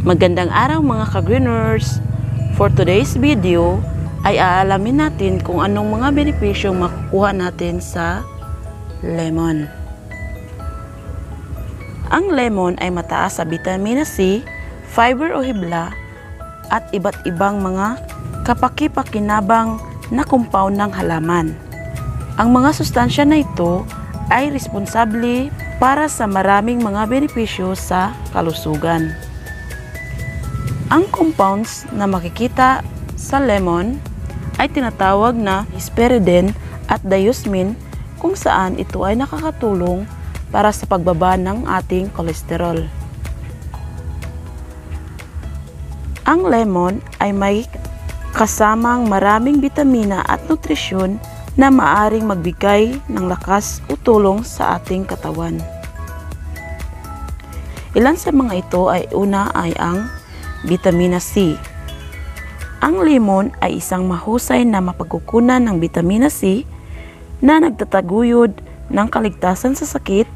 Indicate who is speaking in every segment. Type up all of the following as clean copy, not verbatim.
Speaker 1: Magandang araw mga ka-greeners! For today's video ay aalamin natin kung anong mga benepisyong makukuha natin sa lemon. Ang lemon ay mataas sa vitamina C, fiber o hibla at iba't ibang mga kapaki-pakinabang na compound ng halaman. Ang mga sustansya na ito ay responsable para sa maraming mga benepisyo sa kalusugan. Ang compounds na makikita sa lemon ay tinatawag na hesperidin at diosmin kung saan ito ay nakakatulong para sa pagbaba ng ating kolesterol. Ang lemon ay may kasamang maraming bitamina at nutrisyon na maaring magbigay ng lakas o tulong sa ating katawan. Ilan sa mga ito ay una ay ang Vitamina C. Ang lemon ay isang mahusay na mapagkukunan ng vitamina C na nagtataguyod ng kaligtasan sa sakit,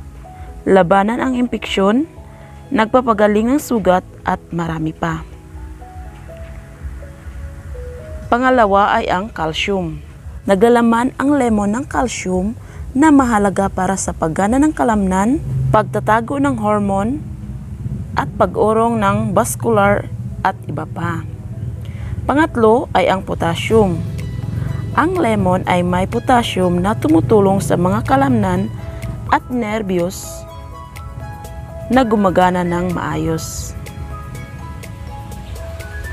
Speaker 1: labanan ang impeksyon, nagpapagaling ng sugat at marami pa. Pangalawa ay ang calcium. Naglalaman ang lemon ng calcium na mahalaga para sa paggana ng kalamnan, pagtatago ng hormone, at pag-urong ng vascular at iba pa. Pangatlo ay ang potassium. Ang lemon ay may potassium na tumutulong sa mga kalamnan at nerbiyos na gumagana ng maayos.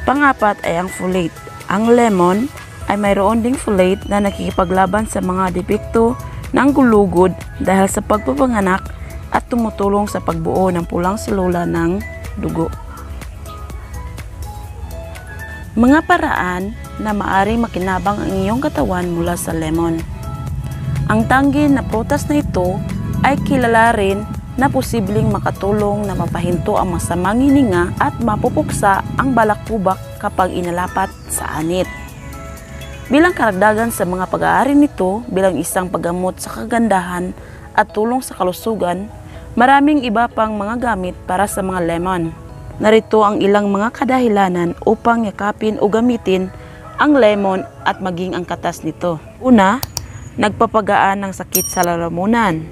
Speaker 1: Pangapat ay ang folate. Ang lemon ay mayroon ding folate na nakikipaglaban sa mga depekto ng gulugod dahil sa pagpapanganak at tumutulong sa pagbuo ng pulang selula ng dugo. Mga paraan na maaring makinabang ang iyong katawan mula sa lemon. Ang tanggi na prutas na ito ay kilala rin na posibleng makatulong na mapahinto ang masamang hininga at mapupuksa ang balakubak kapag inalapat sa anit. Bilang karagdagan sa mga pag-aari nito bilang isang paggamot sa kagandahan at tulong sa kalusugan, maraming iba pang mga gamit para sa mga lemon. Narito ang ilang mga kadahilanan upang yakapin o gamitin ang lemon at maging ang katas nito. Una, nagpapagaan ng sakit sa lalamunan.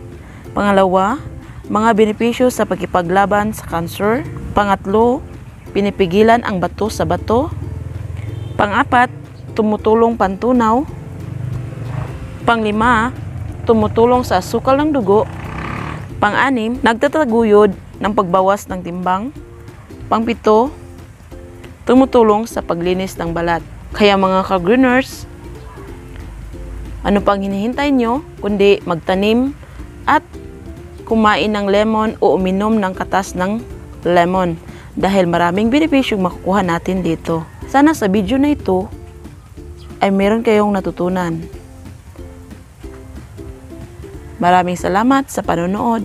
Speaker 1: Pangalawa, mga benepisyo sa pagkipaglaban sa cancer. Pangatlo, pinipigilan ang bato sa bato. Pangapat, tumutulong pantunaw. Panglima, tumutulong sa asukal ng dugo. Pang-anim, nagtataguyod ng pagbawas ng timbang. Pang-pito, tumutulong sa paglinis ng balat. Kaya mga ka-greeners, ano pang hinihintay nyo kundi magtanim at kumain ng lemon o uminom ng katas ng lemon dahil maraming benepisyong makukuha natin dito. Sana sa video na ito ay meron kayong natutunan. Maraming salamat sa panonood.